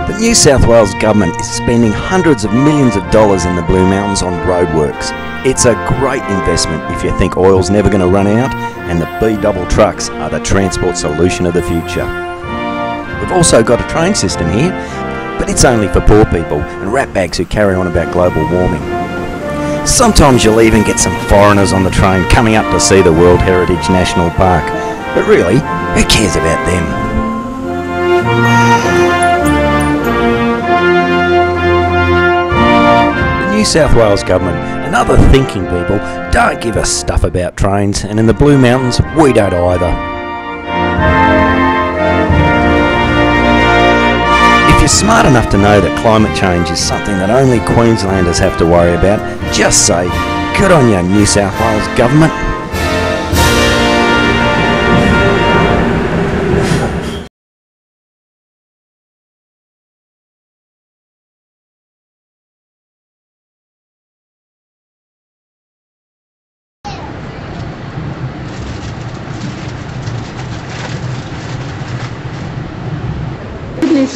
The New South Wales Government is spending hundreds of millions of dollars in the Blue Mountains on roadworks. It's a great investment if you think oil's never going to run out, and the B-double trucks are the transport solution of the future. We've also got a train system here, but it's only for poor people and ratbags who carry on about global warming. Sometimes you'll even get some foreigners on the train coming up to see the World Heritage National Park, but really, who cares about them? New South Wales Government and other thinking people don't give a stuff about trains, and in the Blue Mountains we don't either. If you're smart enough to know that climate change is something that only Queenslanders have to worry about, just say, good on you, New South Wales Government.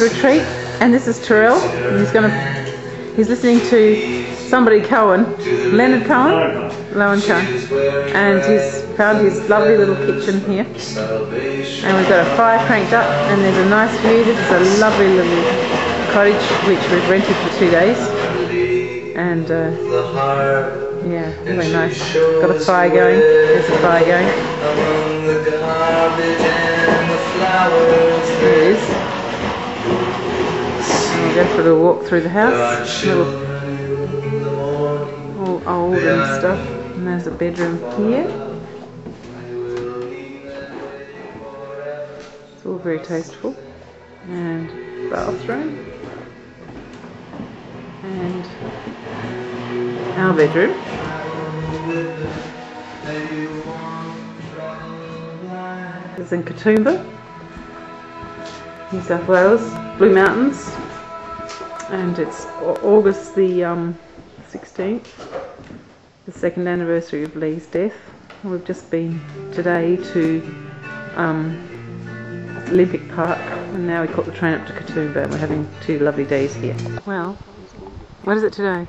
Retreat, and this is Terrell. He's listening to somebody Cohen, Leonard Cohen, and he's found his lovely little kitchen here, and we've got a fire cranked up, and there's a nice view. This is a lovely little cottage which we've rented for 2 days, and yeah, really nice. Got a fire going. There's a fire going. There it is. We'll go for a walk through the house, all old and stuff, and there's a bedroom here. It's all very tasteful, and bathroom, and our bedroom. is in Katoomba, New South Wales, Blue Mountains, and it's August the 16th, the second anniversary of Lee's death. We've just been today to Olympic Park, and now we caught the train up to Katoomba, and we're having 2 lovely days here. Well, what is it today?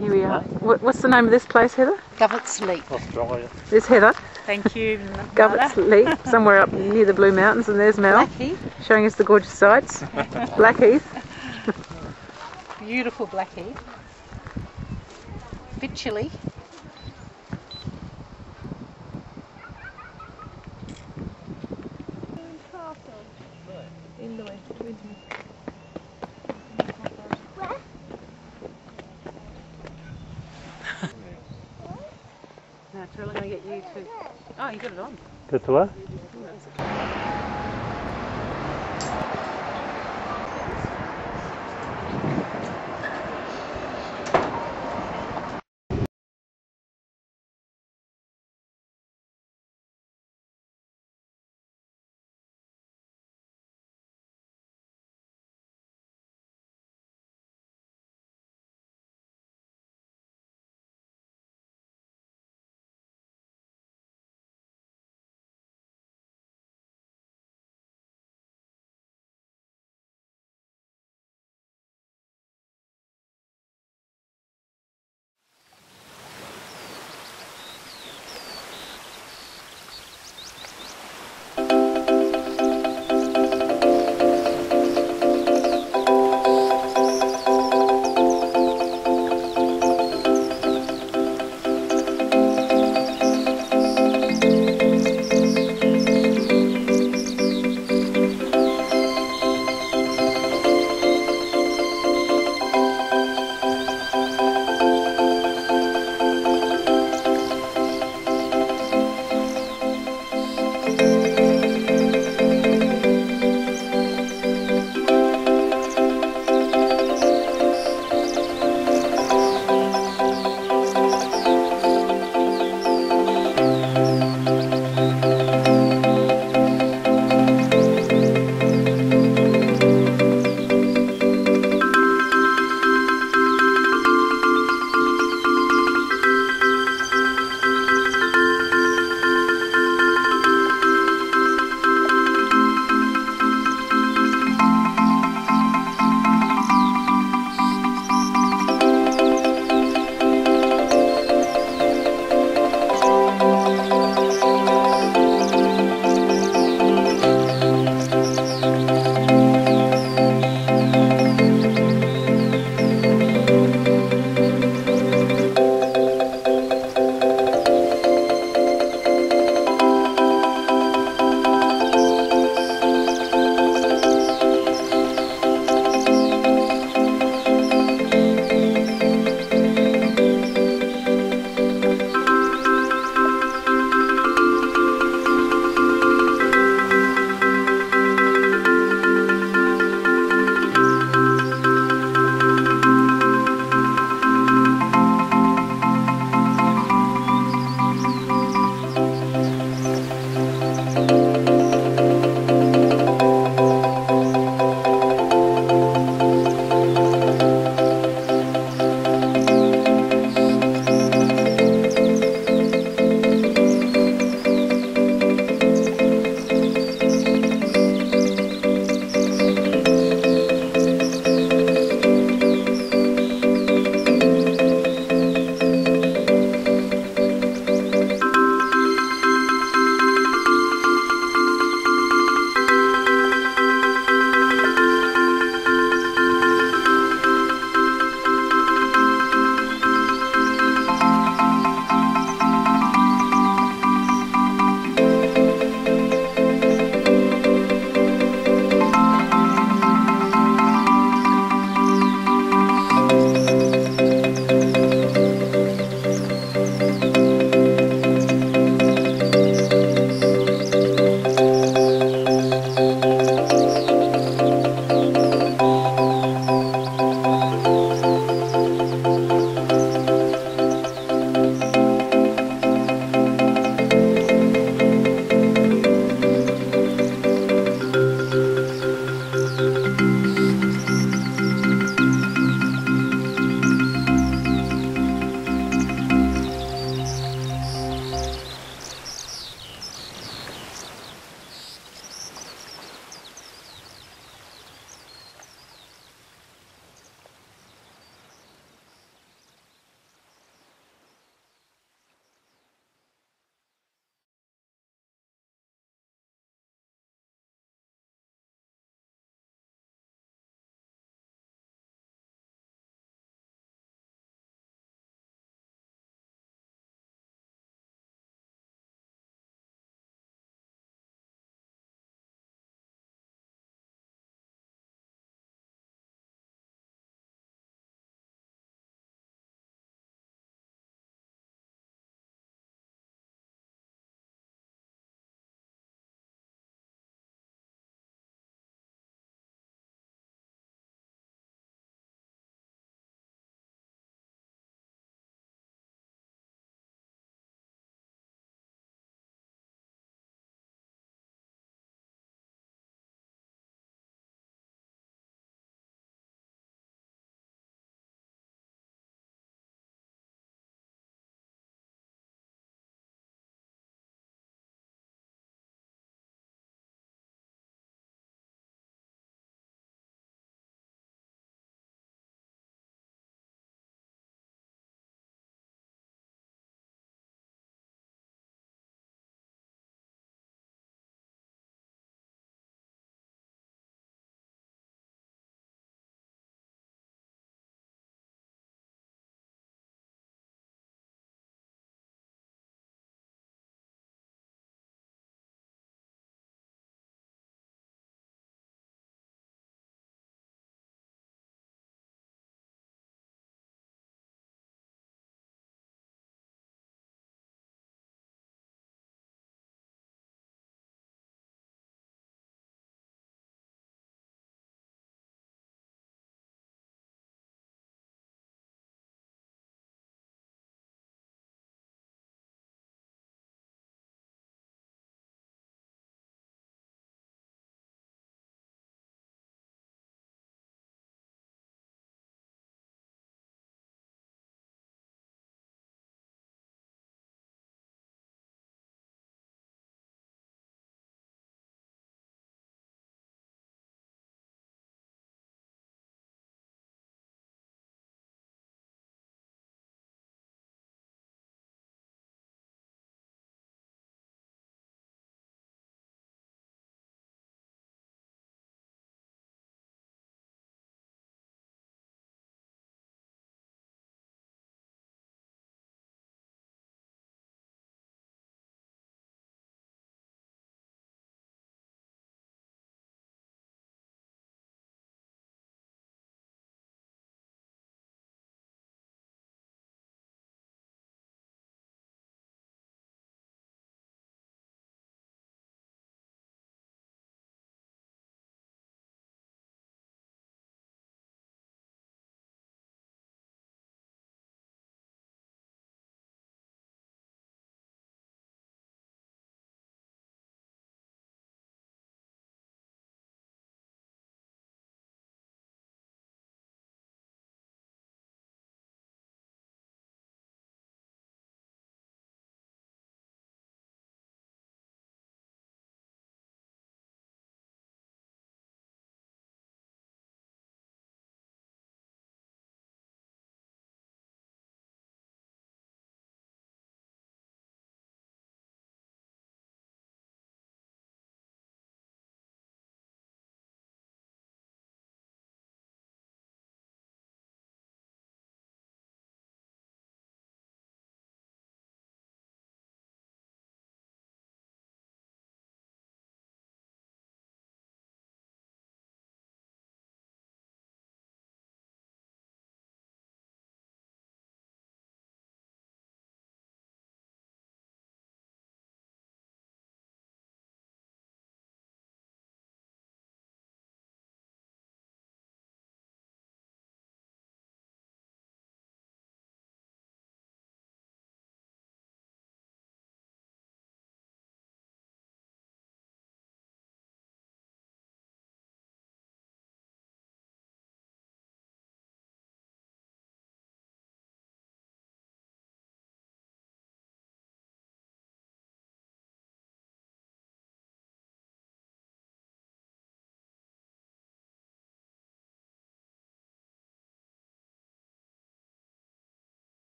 Here we are. What's the name of this place, Heather? Govetts Leap. Australia. There's Heather. Thank you. Govetts Leap, somewhere up near the Blue Mountains, and there's Mel Blackheath. showing us the gorgeous sights. Blackheath. Beautiful Blackheath. Bit chilly. Now, Terrell, I'm going to get you to... Oh, you got it on. Good to her?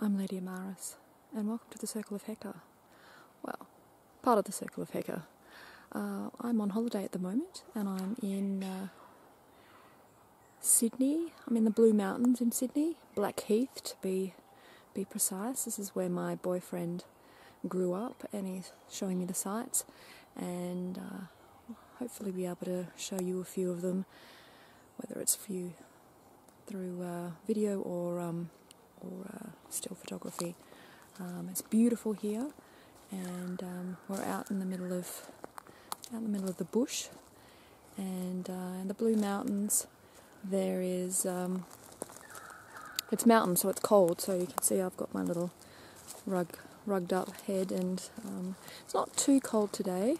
I'm Lady Amaris, and welcome to the Circle of Hector. Well, part of the Circle of Hector. I'm on holiday at the moment, and I'm in Sydney. I'm in the Blue Mountains in Sydney, Blackheath to be precise. This is where my boyfriend grew up, and he's showing me the sights, and hopefully be able to show you a few of them, whether it's through video or still photography. It's beautiful here, and we're out in the middle of the bush, and in the Blue Mountains there is it's mountain, so it's cold. So you can see I've got my little rugged up head, and it's not too cold today,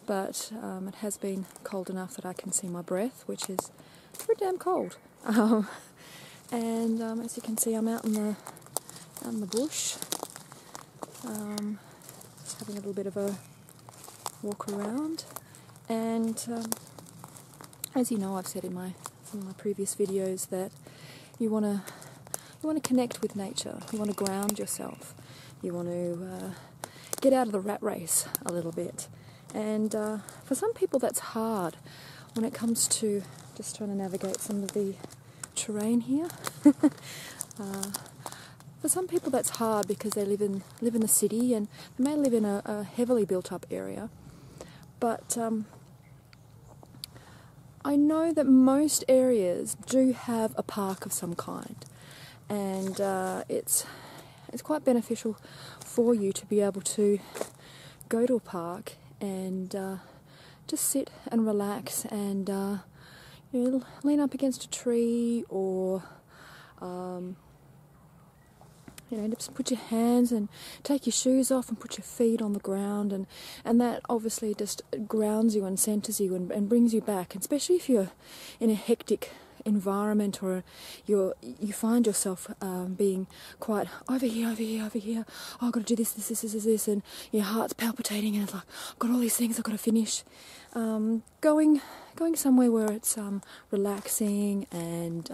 but it has been cold enough that I can see my breath, which is pretty damn cold. And as you can see, I'm out in the bush, just having a little bit of a walk around. And as you know, I've said in some of my previous videos that you want to connect with nature. You want to ground yourself. You want to get out of the rat race a little bit. And for some people, that's hard when it comes to just trying to navigate some of the terrain here. For some people that's hard because they live in the city, and they may live in a heavily built up area, but I know that most areas do have a park of some kind, and it's quite beneficial for you to be able to go to a park and just sit and relax and lean up against a tree, or just put your hands and take your shoes off and put your feet on the ground, and that obviously just grounds you and centers you and brings you back, and especially if you're in a hectic environment, or you find yourself being quite over here, oh, I've got to do this, and your heart's palpitating, and it's like, I've got all these things I've got to finish. Going somewhere where it's relaxing, and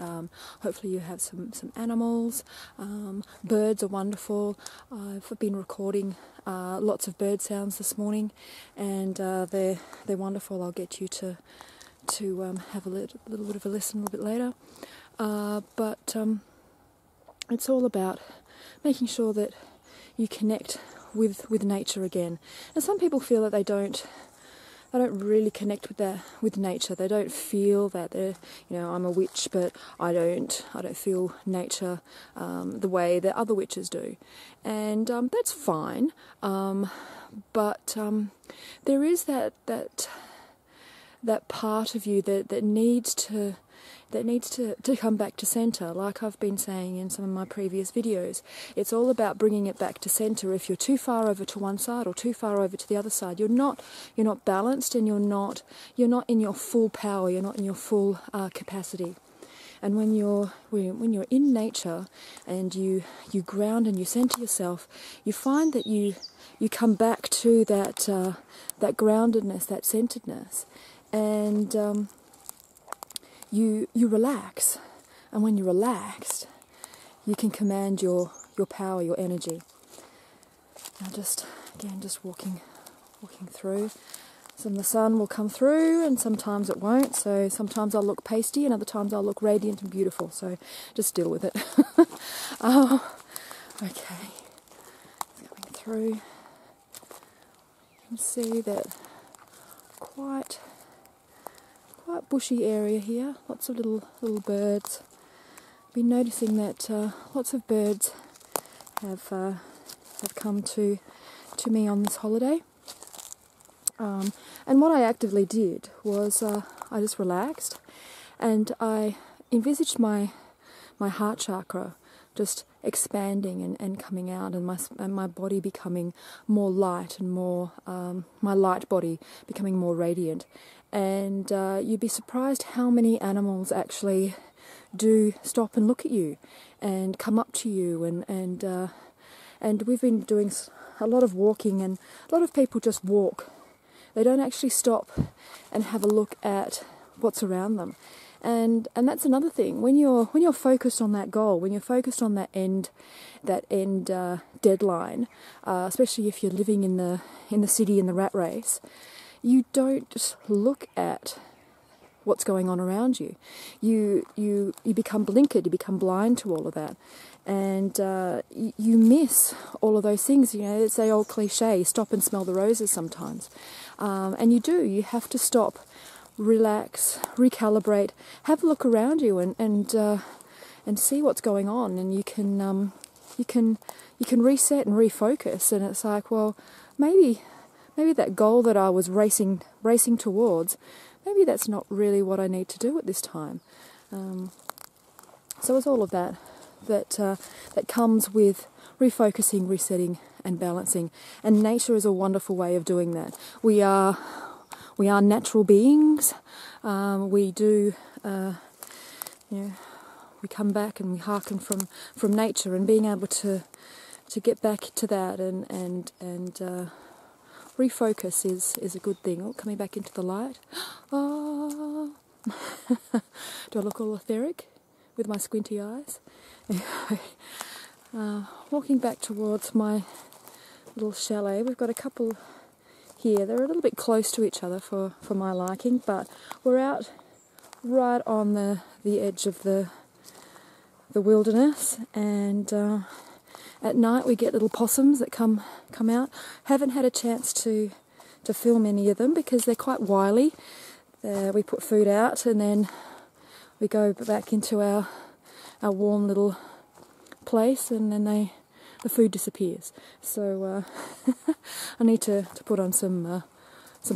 hopefully you have some animals. Birds are wonderful. I've been recording lots of bird sounds this morning, and they're wonderful. I'll get you to have a little bit of a listen a little bit later. But it's all about making sure that you connect with nature again. And some people feel that they don't really connect with nature. They don't feel that they're, I'm a witch, but I don't feel nature the way that other witches do, and that's fine. But there is that part of you that needs to come back to center. Like I've been saying in some of my previous videos, it's all about bringing it back to center. If you're too far over to one side or too far over to the other side, you're not balanced, and you're not in your full power. You're not in your full capacity. And when you're in nature and you ground and you center yourself, you find that you come back to that groundedness, that centeredness, and you relax. And when you're relaxed, you can command your power, your energy. Now just walking through. Some of the sun will come through, and sometimes it won't. So sometimes I'll look pasty, and other times I'll look radiant and beautiful. So just deal with it. Okay. Going through, you can see that quite bushy area here. Lots of little birds. Been noticing that lots of birds have come to me on this holiday. And what I actively did was I just relaxed, and I envisaged my heart chakra just expanding and coming out, and my body becoming more light and more my light body becoming more radiant. And you'd be surprised how many animals actually do stop and look at you and come up to you, and we've been doing a lot of walking, and a lot of people just walk. They don't actually stop and have a look at what's around them. And that's another thing. When you're focused on that goal, when you're focused on that end deadline, especially if you're living in the city in the rat race, you don't just look at what's going on around you. You become blinkered. You become blind to all of that, and you miss all of those things. You know, it's the old cliche: stop and smell the roses. Sometimes, and you do. You have to stop, relax, recalibrate, have a look around you, and see what's going on, and you can reset and refocus. And it's like, well, maybe that goal that I was racing towards, maybe that's not really what I need to do at this time. So it's all of that comes with refocusing, resetting, and balancing. And nature is a wonderful way of doing that. We are natural beings. We do, we come back and we hearken from nature, and being able to get back to that and refocus is a good thing. Oh, coming back into the light. Oh. Do I look all etheric with my squinty eyes? Walking back towards my little chalet. We've got a couple here. They're a little bit close to each other for my liking, but we're out right on the edge of the wilderness, and at night we get little possums that come out. Haven't had a chance to film any of them because they're quite wily. We put food out and then we go back into our warm little place, and then the food disappears. So I need to put on some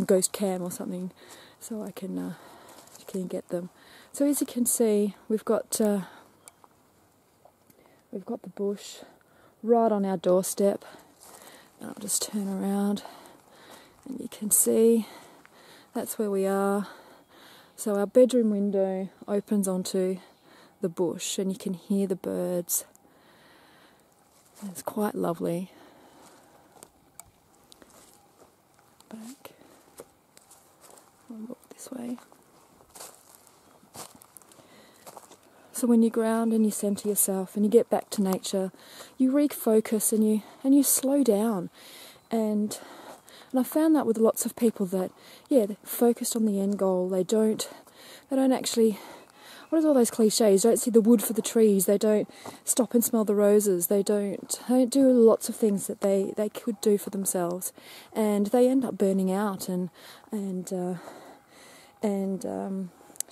ghost cam or something so I can get them. So as you can see, we've got the bush right on our doorstep. And I'll just turn around and you can see that's where we are. So our bedroom window opens onto the bush and you can hear the birds. It's quite lovely. Back. I'll look this way. So when you ground and you centre yourself and you get back to nature, you refocus and you slow down. And I found that with lots of people that, they're focused on the end goal. They don't actually, what is all those cliches? Don't see the wood for the trees. They don't stop and smell the roses. They don't do lots of things that they could do for themselves, and they end up burning out and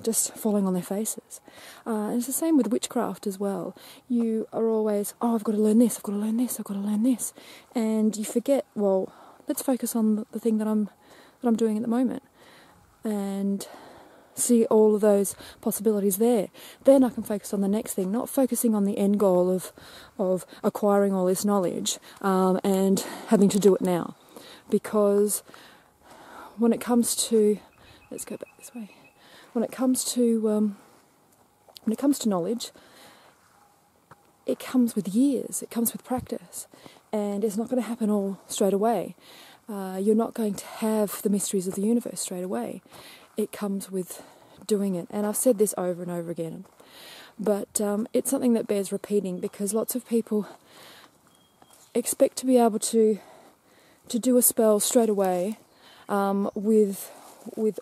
just falling on their faces. And it's the same with witchcraft as well. You are always, I've got to learn this, I've got to learn this, I've got to learn this, and you forget, well, let's focus on the thing that I'm doing at the moment, and see all of those possibilities there. Then I can focus on the next thing, not focusing on the end goal of acquiring all this knowledge and having to do it now. Because when it comes to, let's go back this way. When it comes to knowledge, it comes with years. It comes with practice, and it's not going to happen all straight away. You're not going to have the mysteries of the universe straight away. It comes with doing it, and I've said this over and over again, but it's something that bears repeating, because lots of people expect to be able to do a spell straight away with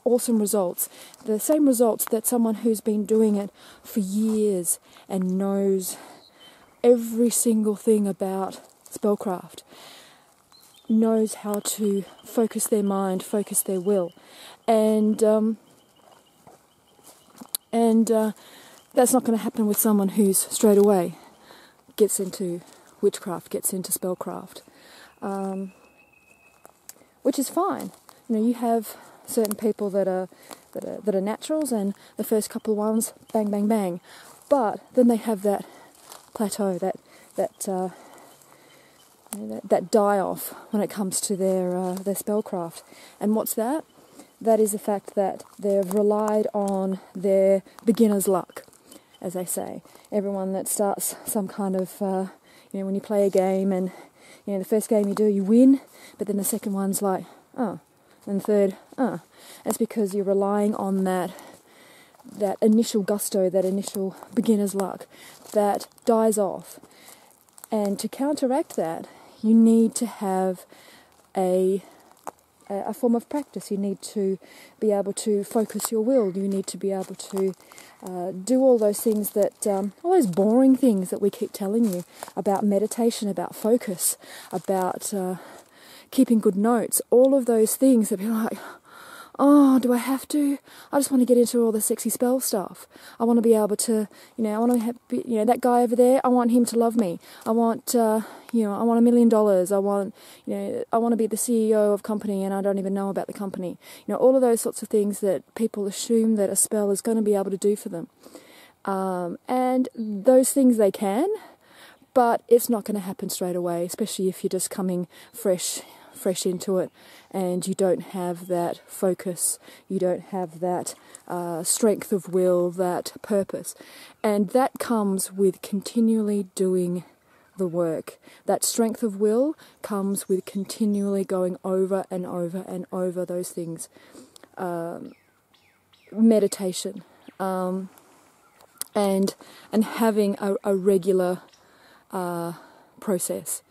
awesome results, the same results that someone who's been doing it for years and knows every single thing about spellcraft. knows how to focus their mind, focus their will, and that's not going to happen with someone who's straight away gets into witchcraft, gets into spellcraft, which is fine. You know, you have certain people that are naturals, and the first couple of ones, bang, bang, bang, but then they have that plateau, that die off when it comes to their spellcraft. And what's that? That is the fact that they've relied on their beginner's luck, as they say. Everyone that starts some kind of, when you play a game and, the first game you do, you win, but then the second one's like, oh, and the third, oh. It's because you're relying on that initial gusto, that initial beginner's luck, that dies off. And to counteract that, you need to have a form of practice. You need to be able to focus your will. You need to be able to do all those things all those boring things that we keep telling you about meditation, about focus, about keeping good notes, all of those things that people are like, oh, do I have to? I just want to get into all the sexy spell stuff. I want to be able to, I want to have, that guy over there, I want him to love me. I want, I want $1 million. I want, I want to be the CEO of company and I don't even know about the company. All of those sorts of things that people assume that a spell is going to be able to do for them. And those things they can, but it's not going to happen straight away, especially if you're just coming fresh into it and you don't have that focus, you don't have that strength of will, that purpose. And that comes with continually doing the work. That strength of will comes with continually going over and over and over those things. Meditation, and having a regular process.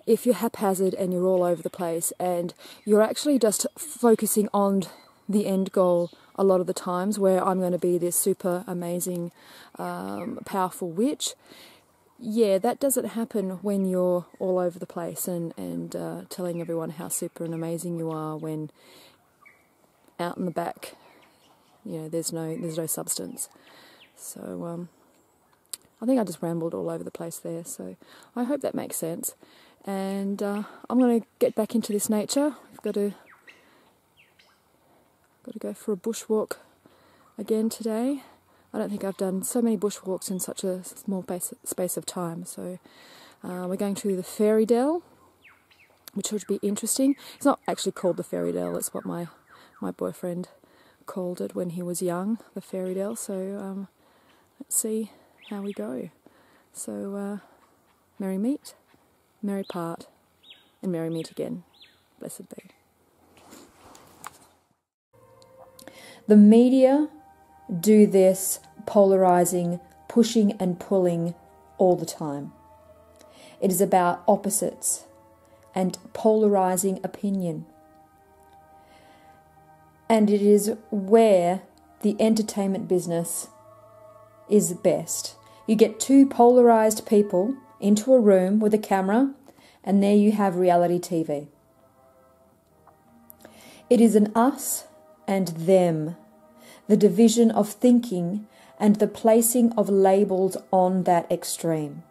If you're haphazard and you're all over the place and you're actually just focusing on the end goal a lot of the times, where I'm going to be this super amazing, powerful witch, that doesn't happen when you're all over the place and telling everyone how super and amazing you are, when out in the back, there's no substance. So I think I just rambled all over the place there, so I hope that makes sense. And I'm going to get back into this nature. I've got to go for a bushwalk again today. I don't think I've done so many bushwalks in such a small space of time. So we're going to the Fairy Dell, which should be interesting. It's not actually called the Fairy Dell, it's what my boyfriend called it when he was young, the Fairy Dell. So let's see how we go. So merry meet, merry part, and merry meet again. Blessed be. The media do this polarizing, pushing and pulling all the time. It is about opposites and polarizing opinion. And it is where the entertainment business is best. You get two polarized people into a room with a camera, and there you have reality TV. It is an us and them, the division of thinking and the placing of labels on that extreme.